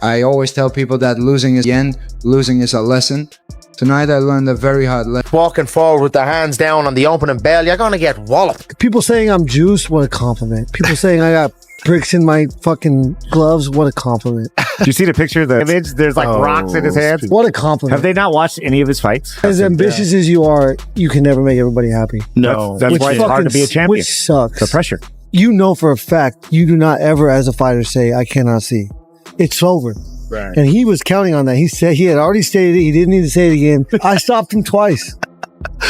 I always tell people that losing is the end, losing is a lesson. Tonight I learned a very hard lesson. Walking forward with the hands down on the opening bell, you're gonna get walloped. People saying I'm juiced, what a compliment. People saying I got bricks in my fucking gloves, what a compliment. Do you see the picture of the image? There's like rocks in his hands. What a compliment. Have they not watched any of his fights? As ambitious as you are, you can never make everybody happy. No. That's why it's hard to be a champion. Which sucks. The pressure. You know for a fact, you do not ever as a fighter say, I cannot see. It's over. Right. And he was counting on that. He said he had already stated it. He didn't need to say it again. I stopped him twice.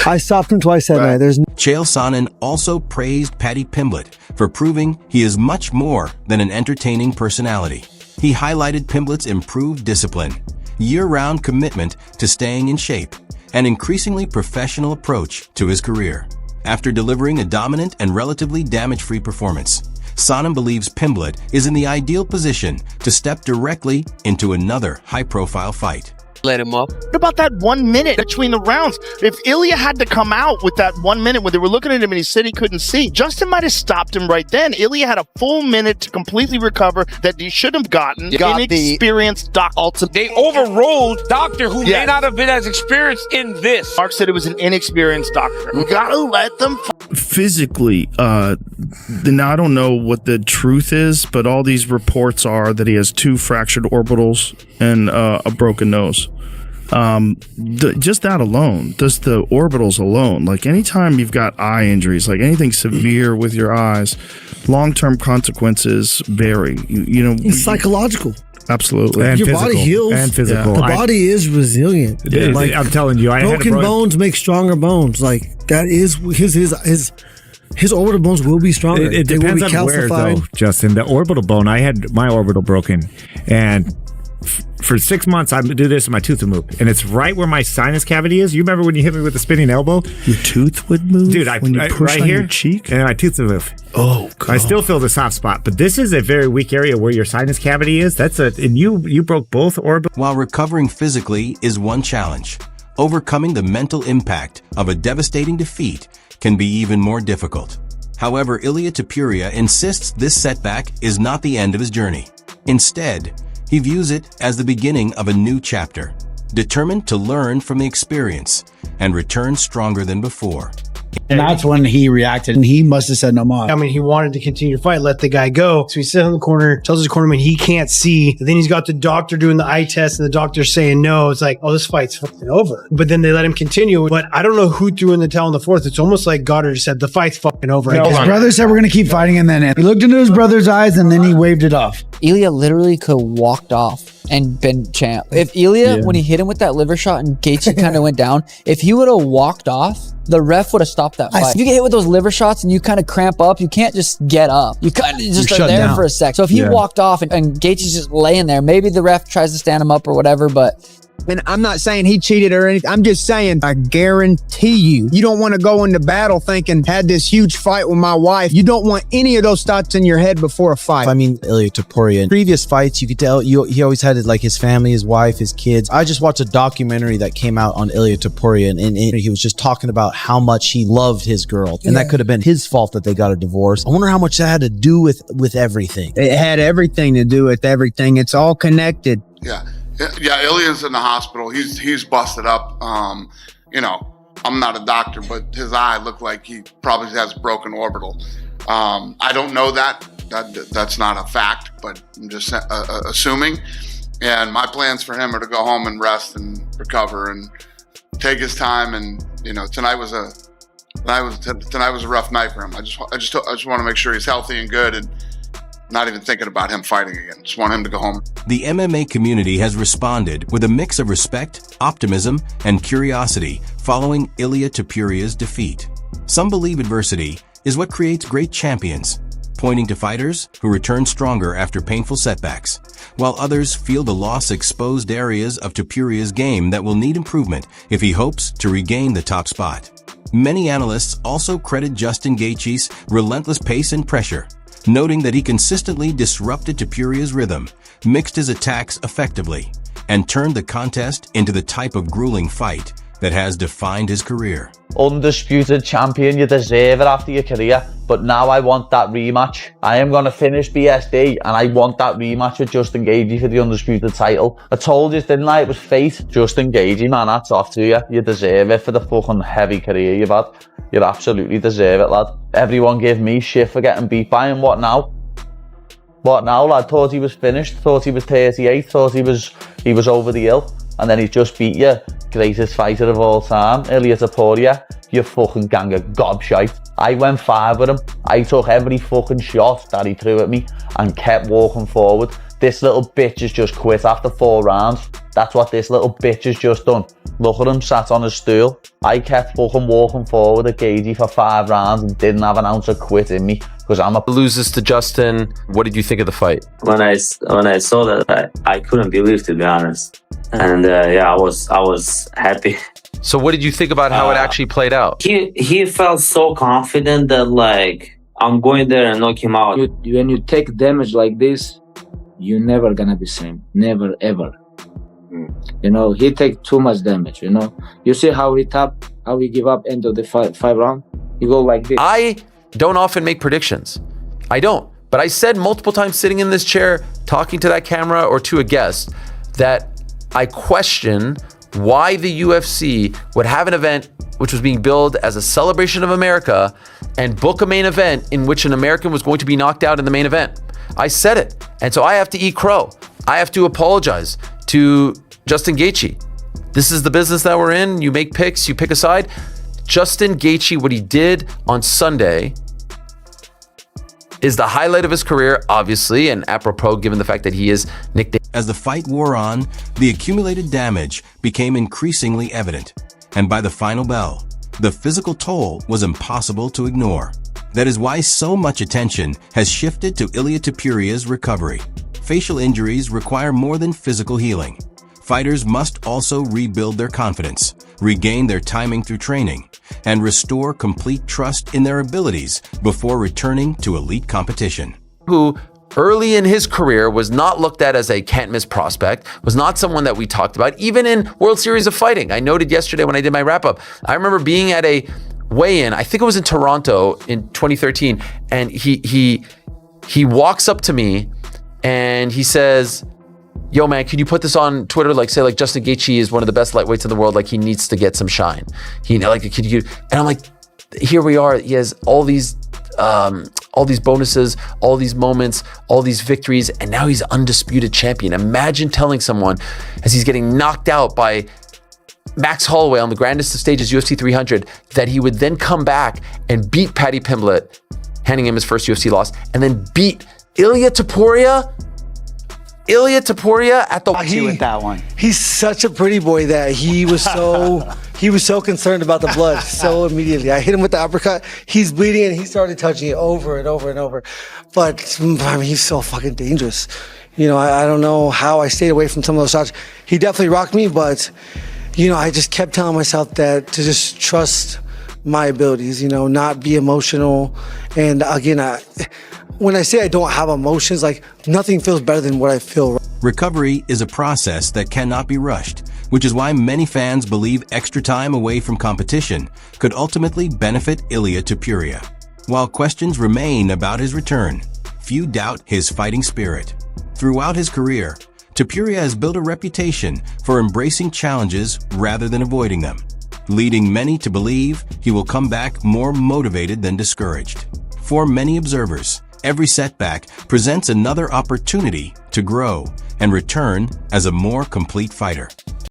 That night. Chael Sonnen also praised Paddy Pimblett for proving he is much more than an entertaining personality. He highlighted Pimblett's improved discipline, year-round commitment to staying in shape, and increasingly professional approach to his career. After delivering a dominant and relatively damage-free performance, Sonnen believes Pimblett is in the ideal position to step directly into another high-profile fight. Let him up. What about that 1 minute between the rounds? If Ilia had to come out with that 1 minute when they were looking at him and he said he couldn't see, Justin might have stopped him right then. Ilia had a full minute to completely recover that he should have gotten. Inexperienced doctor. They overruled Doctor who may not have been as experienced in this. Mark said it was an inexperienced doctor. We gotta let them physically, now I don't know what the truth is, but all these reports are that he has 2 fractured orbitals and a broken nose. Just that alone, just the orbitals alone, like anytime you've got eye injuries, like anything severe with your eyes, long-term consequences vary. You know, it's psychological. Absolutely. And your body heals. And physical. The body is resilient. Like, I'm telling you, broken bones make stronger bones. Like that is his orbital bones will be stronger. It depends on where, though, Justin. The orbital bone, I had my orbital broken, and for 6 months, I would do this and my tooth would move. And it's right where my sinus cavity is. You remember when you hit me with the spinning elbow? Your tooth would move? Dude, when you push right on here, your cheek? and my tooth would move. Oh, God. I still feel the soft spot, but this is a very weak area where your sinus cavity is. And you broke both orbitals. While recovering physically is one challenge, overcoming the mental impact of a devastating defeat can be even more difficult. However, Ilia Topuria insists this setback is not the end of his journey. Instead, he views it as the beginning of a new chapter, determined to learn from the experience and return stronger than before. And that's when he reacted, and he must have said no more. I mean, he wanted to continue to fight, let the guy go. So he sits in the corner, tells his cornerman he can't see. And then he's got the doctor doing the eye test, and the doctor's saying no. It's like, oh, this fight's fucking over. But then they let him continue. But I don't know who threw in the towel in the fourth. It's almost like Goddard said, the fight's fucking over. No, his brother said we're going to keep fighting, and then he looked into his brother's eyes, and then he waved it off. Ilia literally could have walked off and been champ. If Ilia, when he hit him with that liver shot and Gaethje kind of went down, if he would have walked off, the ref would have stopped that fight. If you get hit with those liver shots and you kind of cramp up, you can't just get up. You kind of just are there down for a sec. So if he walked off and Gaethje's just laying there, maybe the ref tries to stand him up or whatever, but... And I'm not saying he cheated or anything. I'm just saying, I guarantee you don't want to go into battle thinking, had this huge fight with my wife. You don't want any of those thoughts in your head before a fight. I mean, Ilia Topuria, in previous fights, you could tell he always had like his family, his wife, his kids. I just watched a documentary that came out on Ilia Topuria, and he was just talking about how much he loved his girl. And that could have been his fault that they got a divorce. I wonder how much that had to do with everything. It had everything to do with everything. It's all connected. Yeah, Ilia's in the hospital. He's busted up. You know, I'm not a doctor, but his eye looked like he probably has broken orbital. I don't know that's not a fact, but I'm just assuming. And my plans for him are to go home and rest and recover and take his time. And you know, tonight was a rough night for him. I just want to make sure he's healthy and good and not even thinking about him fighting again. Just want him to go home. The MMA community has responded with a mix of respect, optimism, and curiosity following Ilia Topuria's defeat. Some believe adversity is what creates great champions, pointing to fighters who return stronger after painful setbacks, while others feel the loss exposed areas of Topuria's game that will need improvement if he hopes to regain the top spot. Many analysts also credit Justin Gaethje's relentless pace and pressure, noting that he consistently disrupted Topuria's rhythm, mixed his attacks effectively, and turned the contest into the type of grueling fight that has defined his career. Undisputed champion, you deserve it after your career, but now I want that rematch. I am going to finish BSD and I want that rematch with Justin Gaethje for the undisputed title. I told you, didn't I? It was fate. Justin Gaethje, man, that's off to you. You deserve it for the fucking heavy career you've had. You absolutely deserve it, lad. Everyone gave me shit for getting beat by him. What now? What now, lad? Thought he was finished, thought he was 38, thought he was over the hill, and then he just beat you. Greatest fighter of all time, Ilia Topuria, you fucking gang of gobshite. I went 5 with him. I took every fucking shot that he threw at me and kept walking forward. This little bitch has just quit after 4 rounds. That's what this little bitch has just done. Look at him, sat on his stool. I kept fucking walking forward at Gaethje for 5 rounds and didn't have an ounce of quit in me because I'm a... Loses to Justin. What did you think of the fight? When I saw that, I couldn't believe, to be honest. And yeah, I was happy. So what did you think about how it actually played out? He felt so confident that, like, I'm going there and knock him out. When you take damage like this, you're never gonna be same. Never, ever. You know, he take too much damage, you know. You see how he tap, how he give up end of the five round? He go like this. I don't often make predictions. I don't. But I said multiple times sitting in this chair, talking to that camera or to a guest, that I question why the UFC would have an event which was being billed as a celebration of America and book a main event in which an American was going to be knocked out in the main event. I said it. And so I have to eat crow. I have to apologize to Justin Gaethje. This is the business that we're in. You make picks, you pick a side. Justin Gaethje, what he did on Sunday is the highlight of his career, obviously, and apropos given the fact that he is nicknamed. As the fight wore on, the accumulated damage became increasingly evident, and by the final bell, the physical toll was impossible to ignore. That is why so much attention has shifted to Ilia Topuria's recovery. Facial injuries require more than physical healing. Fighters must also rebuild their confidence, regain their timing through training, and restore complete trust in their abilities before returning to elite competition. Who early in his career was not looked at as a can't-miss prospect, was not someone that we talked about, even in World Series of Fighting. I noted yesterday when I did my wrap-up, I remember being at a weigh-in, I think it was in Toronto in 2013, and he walks up to me and he says, yo man, can you put this on Twitter? Like, say like Justin Gaethje is one of the best lightweights in the world. Like, he needs to get some shine. And I'm like, here we are. He has all these bonuses, all these moments, all these victories, and now he's undisputed champion. Imagine telling someone as he's getting knocked out by Max Holloway on the grandest of stages, UFC 300, that he would then come back and beat Paddy Pimblett, handing him his first UFC loss, and then beat Ilia Topuria at the with that one. He's such a pretty boy that he was so concerned about the blood so immediately. I hit him with the uppercut. He's bleeding and he started touching it over and over and over. But I mean, he's so fucking dangerous. You know, I don't know how I stayed away from some of those shots. He definitely rocked me, but you know, I just kept telling myself that to just trust my abilities, you know, not be emotional. And again, when I say I don't have emotions, like nothing feels better than what I feel. Recovery is a process that cannot be rushed, which is why many fans believe extra time away from competition could ultimately benefit Ilia Topuria. While questions remain about his return, few doubt his fighting spirit. Throughout his career, Topuria has built a reputation for embracing challenges rather than avoiding them, leading many to believe he will come back more motivated than discouraged. For many observers, every setback presents another opportunity to grow and return as a more complete fighter.